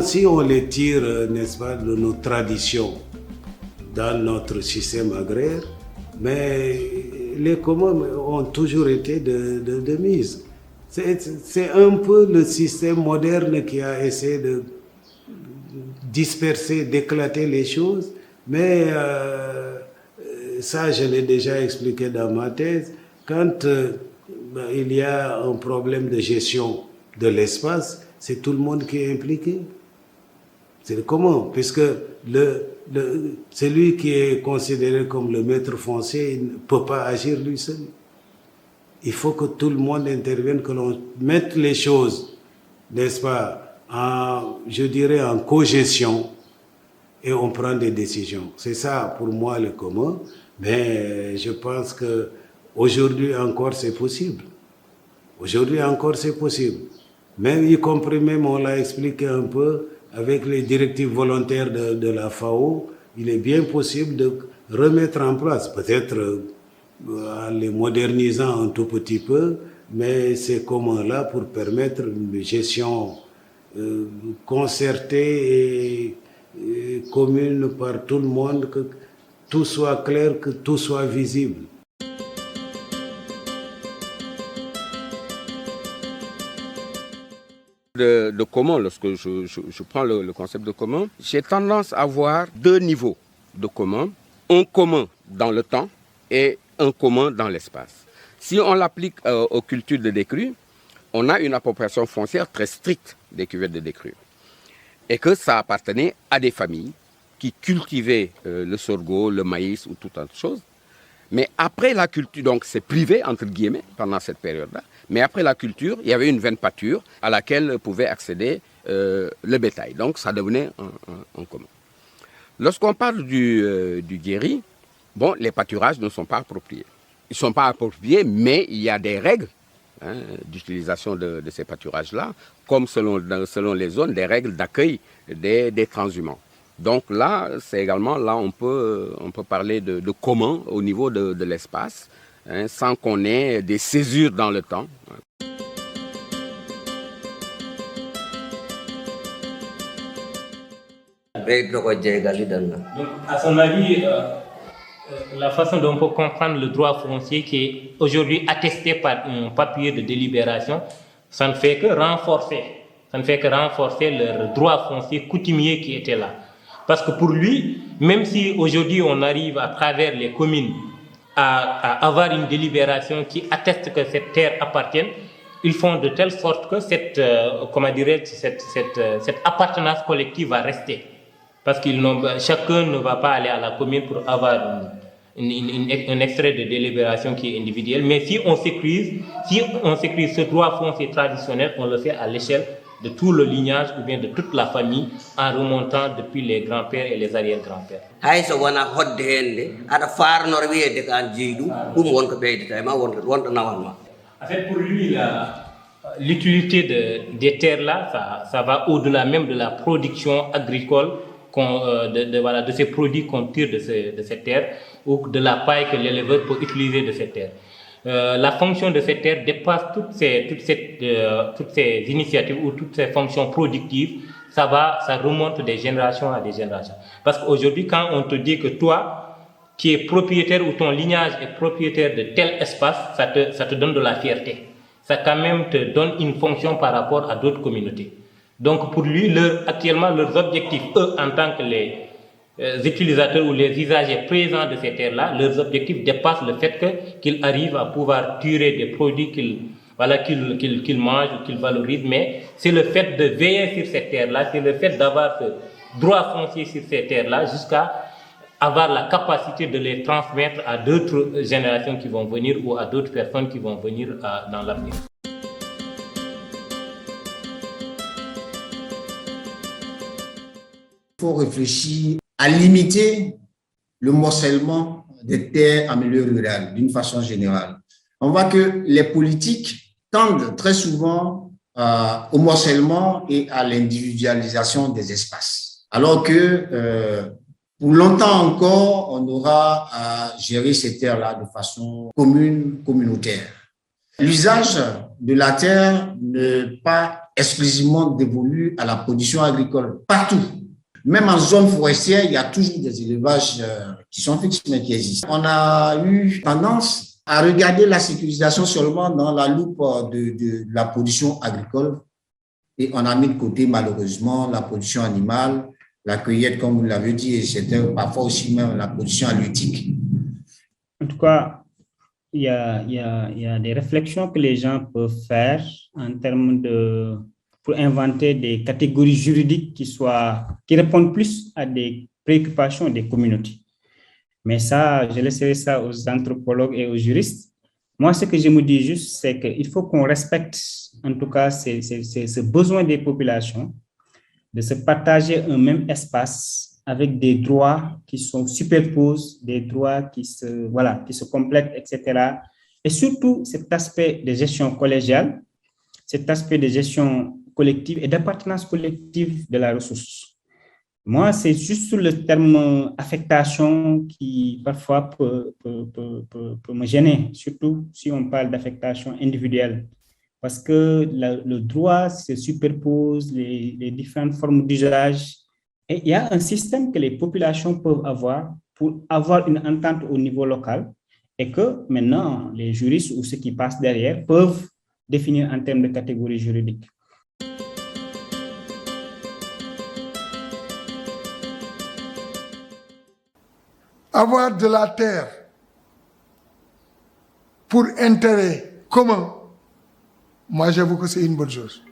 si on les tire, n'est-ce pas, de nos traditions dans notre système agraire, mais les communs ont toujours été de mise. C'est un peu le système moderne qui a essayé de disperser, d'éclater les choses, mais ça, je l'ai déjà expliqué dans ma thèse. Quand il y a un problème de gestion de l'espace, c'est tout le monde qui est impliqué. C'est comment? Puisque celui qui est considéré comme le maître foncier, il ne peut pas agir lui seul. Il faut que tout le monde intervienne, que l'on mette les choses, n'est-ce pas, je dirais en cogestion, et on prend des décisions. C'est ça pour moi le commun, mais je pense que aujourd'hui encore c'est possible. Aujourd'hui encore c'est possible. Même y compris même, on l'a expliqué un peu, avec les directives volontaires de la FAO, il est bien possible de remettre en place, peut-être en les modernisant un tout petit peu, mais ces communs-là pour permettre une gestion concertée et commune par tout le monde, que tout soit clair, que tout soit visible. De commun, lorsque je prends le concept de commun, j'ai tendance à voir deux niveaux de commun. Un commun dans le temps et un commun dans l'espace. Si on l'applique aux cultures de décrue, on a une appropriation foncière très stricte des cuvettes de décrue. Et que ça appartenait à des familles qui cultivaient le sorgho, le maïs ou toute autre chose. Mais après la culture, donc c'est privé, entre guillemets, pendant cette période-là. Mais après la culture, il y avait une veine pâture à laquelle pouvait accéder le bétail. Donc ça devenait un commun. Lorsqu'on parle du guéri, bon, les pâturages ne sont pas appropriés. Ils ne sont pas appropriés, mais il y a des règles d'utilisation de ces pâturages-là, comme selon les zones, des règles d'accueil des transhumants. Donc là, c'est également, là on peut parler de commun au niveau de l'espace, sans qu'on ait des césures dans le temps. Donc, à son avis, la façon dont on peut comprendre le droit foncier qui est aujourd'hui attesté par un papier de délibération, ça ne fait que renforcer leur droit foncier coutumier qui était là. Parce que pour lui, même si aujourd'hui on arrive à travers les communes à avoir une délibération qui atteste que cette terre appartienne, ils font de telle sorte que cette appartenance collective va rester. Parce que chacun ne va pas aller à la commune pour avoir un extrait de délibération qui est individuel. Mais si on sécurise ce droit foncier traditionnel, on le fait à l'échelle de tout le lignage ou bien de toute la famille en remontant depuis les grands-pères et les arrière-grands-pères. En fait, pour lui, l'utilité des terres là, ça va au-delà même de la production agricole, de ces produits qu'on tire de ces terres ou de la paille que l'éleveur peut utiliser de ces terres. La fonction de ces terres dépasse toutes ces initiatives ou toutes ces fonctions productives. Ça remonte des générations à des générations. Parce qu'aujourd'hui, quand on te dit que toi, qui es propriétaire ou ton lignage est propriétaire de tel espace, ça te donne de la fierté. Ça quand même te donne une fonction par rapport à d'autres communautés. Donc pour lui, actuellement, leurs objectifs, eux, en tant que les utilisateurs ou les usagers présents de ces terres-là, leurs objectifs dépassent le fait qu'ils arrivent à pouvoir tirer des produits qu'ils mangent ou qu'ils valorisent, mais c'est le fait de veiller sur ces terres-là, c'est le fait d'avoir ce droit foncier sur ces terres-là jusqu'à avoir la capacité de les transmettre à d'autres générations qui vont venir ou à d'autres personnes qui vont venir dans l'avenir. Il faut réfléchir à limiter le morcellement des terres en milieu rural d'une façon générale. On voit que les politiques tendent très souvent au morcellement et à l'individualisation des espaces. Alors que pour longtemps encore, on aura à gérer ces terres-là de façon commune, communautaire. L'usage de la terre n'est pas exclusivement dévolue à la production agricole. Partout. Même en zone forestière, il y a toujours des élevages qui sont fixes, mais qui existent. On a eu tendance à regarder la sécurisation seulement dans la loupe de la production agricole et on a mis de côté, malheureusement, la production animale, la cueillette, comme vous l'avez dit, et c'était parfois aussi même la production halieutique. En tout cas, il y a des réflexions que les gens peuvent faire en termes de, pour inventer des catégories juridiques qui répondent plus à des préoccupations des communautés. Mais ça, je laisserai ça aux anthropologues et aux juristes. Moi, ce que je me dis juste, c'est qu'il faut qu'on respecte, en tout cas, ce besoin des populations de se partager un même espace avec des droits qui sont superposés, des droits qui se complètent, etc. Et surtout, cet aspect de gestion collégiale, cet aspect de gestion collective et d'appartenance collective de la ressource. Moi, c'est juste sur le terme affectation qui parfois peut me gêner, surtout si on parle d'affectation individuelle. Parce que le droit se superpose, les différentes formes d'usage. Et il y a un système que les populations peuvent avoir pour avoir une entente au niveau local et que maintenant, les juristes ou ceux qui passent derrière peuvent définir en termes de catégories juridiques. Avoir de la terre pour intérêt commun, moi j'avoue que c'est une bonne chose.